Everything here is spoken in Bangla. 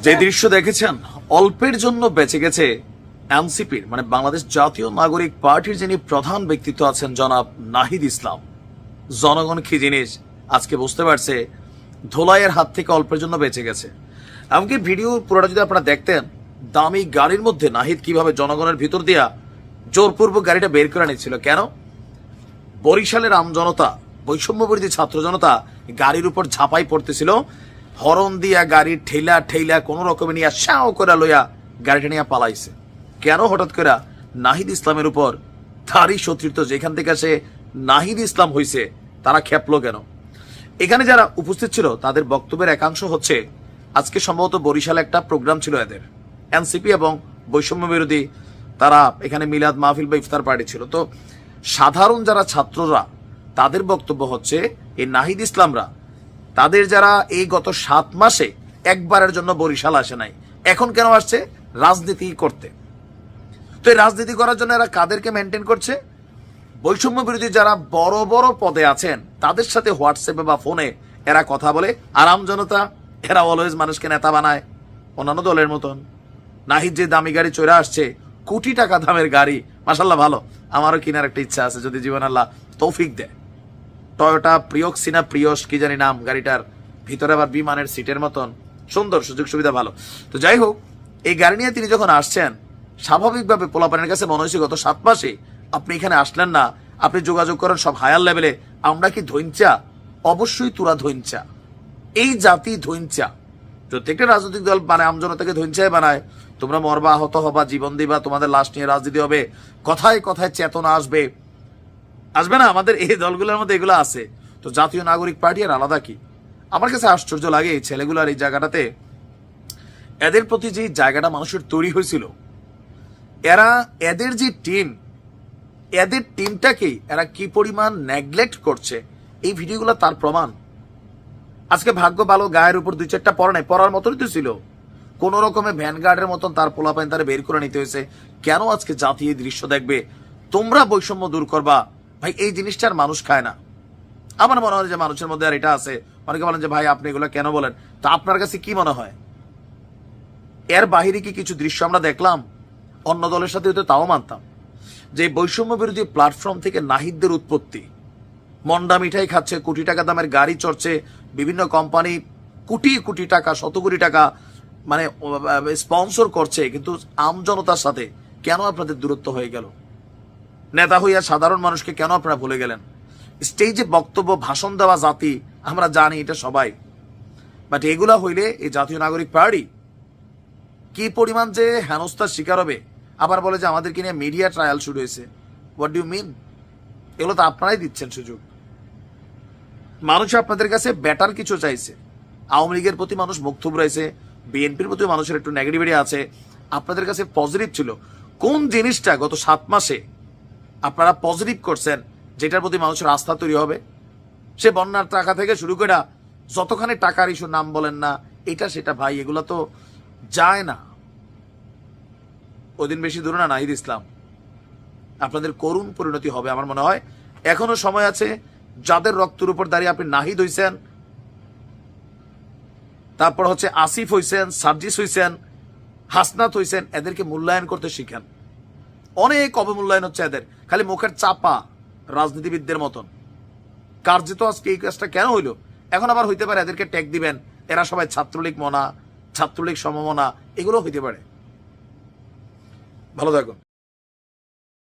যে দৃশ্য দেখেছেন, অল্পের জন্য বেঁচে গেছে এনসিপির মানে বাংলাদেশ জাতীয় নাগরিক পার্টির যিনি প্রধান ব্যক্তিত্ব আছেন জনাব নাহিদ ইসলাম। জনগণ কি জিনিস আজকে বুঝতে পারছে, ধোলাইয়ের হাত থেকে অল্পের জন্য বেঁচে গেছে। এমনকি ভিডিও পুরোটা যদি আপনারা দেখতেন, দামি গাড়ির মধ্যে নাহিদ কিভাবে জনগণের ভিতর দিয়া জোরপূর্বক গাড়িটা বের করে নিচ্ছিল। কেন? বরিশালের আমজনতা, বৈষম্যবিরোধী ছাত্র জনতা গাড়ির উপর ঝাঁপাই পড়তেছিল, হরন দিয়া গাড়ির ঠেলা ঠেলা কোন রকমে নিয়ে শাও করে লইয়া গাড়িটা নিয়ে পালাইছে। কেন হঠাৎ করে নাহিদ ইসলামের উপর তারই শত্রুত্ব, যেখান থেকে সে নাহিদ ইসলাম হইছে, তারা খেপলো কেন? এখানে যারা উপস্থিত ছিল তাদের বক্তব্যের একাংশ হচ্ছে, আজকে সম্ভবত বরিশালে একটা প্রোগ্রাম ছিল এদের, এনসিপি এবং বৈষম্য বিরোধী, তারা এখানে মিলাদ মাহফিল বা ইফতার পার্টি ছিল। তো সাধারণ যারা ছাত্ররা, তাদের বক্তব্য হচ্ছে এই নাহিদ ইসলামরা, তাদের যারা এই গত 7 মাসে একবারের জন্য বরিশাল আসে নাই, এখন কেন আসছে? রাজনীতি করতে। তো এই রাজনীতি করার জন্য এরা কাদেরকে মেনটেন করছে? বৈষম্য বিরোধী যারা বড় বড় পদে আছেন তাদের সাথে হোয়াটসঅ্যাপে বা ফোনে এরা কথা বলে। আরাম জনতা এরা অলওয়েজ মানুষকে নেতা বানায় অন্যান্য দলের মতন। নাহিদ যে দামি গাড়ি চড়ে আসছে, কোটি টাকা দামের গাড়ি, মাশাল্লাহ ভালো, আমারও কেনার একটা ইচ্ছা আছে যদি জীবন আল্লাহ তৌফিক দেয়। টয়োটা প্রিয়ক্সিনা প্রিয়স কি জানি নাম গাড়িটার, ভিতরে আবার বিমানের সিটের মতন সুন্দর, সুযোগ সুবিধা ভালো। তো যাই হোক, এই গাড়ি নিয়ে তিনি যখন আসছেন, স্বাভাবিকভাবে পোলাপানের কাছে মনে হয়েছে গত 7 মাসে আপনি এখানে আসলেন না, আপনি যোগাযোগ করেন সব হায়ার লেভেলে, আমরা কি ধৈঞ্চা? অবশ্যই তোরা ধৈঞ্চা, এই জাতি ধৈঞ্চা। প্রত্যেকটা রাজনৈতিক দল মানে আমজনতাকে ধৈঞ্চায় বানায়, তোমরা মরবা, আহত হবা, জীবন দিবা, তোমাদের লাশ নিয়ে রাজনীতি হবে, কথায় কথায় চেতনা আসবে, আসবে না? আমাদের এই দলগুলোর মধ্যে এগুলো আছে। তো জাতীয় নাগরিক পার্টি আর আলাদা কি? আমার কাছে আশ্চর্য লাগে এই ছেলেগুলার এই জায়গাটাতে, এদের প্রতি যে জায়গাটা মানুষের তৈরি হয়েছিল, এরা এদের যে টিম, এদের টিমটাকে এরা কি পরিমাণ নেগলেক্ট করছে, এই ভিডিওগুলো তার প্রমাণ। আজকে ভাগ্য ভালো গায়ের উপর 2-4টা পরা নাই, পরার মতনই তো ছিল, কোন রকমে ভ্যানগার্ডের মতন তার পোলাপাইন তারা বের করে নিতে হয়েছে। কেন আজকে জাতি এই দৃশ্য দেখবে? তোমরা বৈষম্য দূর করবা ভাই, এই জিনিসটার মানুষ খায় না। আমার মনে হয় যে মানুষের মধ্যে আর এটা আছে। অনেকে বলেন যে ভাই আপনি এগুলো কেন বলেন, তা আপনার কাছে কি মনে হয়? এর বাহিরে কি কিছু দৃশ্য আমরা দেখলাম? অন্য দলের সাথে হয়তো তাও মানতাম যে বৈষম্য বিরোধী প্ল্যাটফর্ম থেকে নাহিদদের উৎপত্তি, মন্ডা মিঠাই খাচ্ছে, কোটি টাকা দামের গাড়ি চড়ছে, বিভিন্ন কোম্পানি কোটি কোটি টাকা, শত কোটি টাকা মানে স্পন্সর করছে, কিন্তু আমজনতার সাথে কেন আপনাদের দূরত্ব হয়ে গেল? নেতা হইয়া সাধারণ মানুষকে কেন আপনারা ভুলে গেলেন? স্টেজে বক্তব্য ভাষণ দেওয়া জাতি আমরা জানি, এটা সবাই, বাট এগুলা হইলে এই জাতীয় নাগরিক পার্টি কি পরিমাণ যে হেনস্থার শিকার হবে। আবার বলে যে আমাদেরকে নিয়ে মিডিয়া ট্রায়াল শুরু হয়েছে। What do you mean? এগুলো তো আপনারাই দিচ্ছেন সুযোগ। মানুষ আপনাদের কাছে বেটার কিছু চাইছে। আওয়ামী লীগের প্রতি মানুষ মুখ থুবড়াইছে, বিএনপির প্রতি মানুষের একটু নেগেটিভিটি আছে, আপনাদের কাছে পজিটিভ ছিল। কোন জিনিসটা গত 7 মাসে আপনারা পজিটিভ করছেন যেটার প্রতি মানুষের আস্থা তৈরি হবে? সে বন্যার টাকা থেকে শুরু করে যতখানি টাকার ইস্যু, নাম বলেন না, এটা সেটা, ভাই এগুলো তো যায় না। ওদিন বেশি দূরে না নাহিদ ইসলাম, আপনাদের করুণ পরিণতি হবে। আমার মনে হয় এখনো সময় আছে। যাদের রক্তের উপর দাঁড়িয়ে আপনি নাহিদ হইছেন, তারপর হচ্ছে আসিফ হইছেন, সার্জিস হইছেন, হাসনাত হইছেন, এদেরকে মূল্যায়ন করতে শিখেন। অনেক অবমূল্যায়ন হচ্ছে এদের, খালি মুখের চাপা রাজনীতিবিদদের মতন। কার্যত আজকে এই কাজটা কেন হইল? এখন আবার হইতে পারে এদেরকে ট্যাগ দিবেন, এরা সবাই ছাত্রলীগ মনা, ছাত্রলীগ সমমনা, এগুলো হইতে পারে। ভালো থাকুন।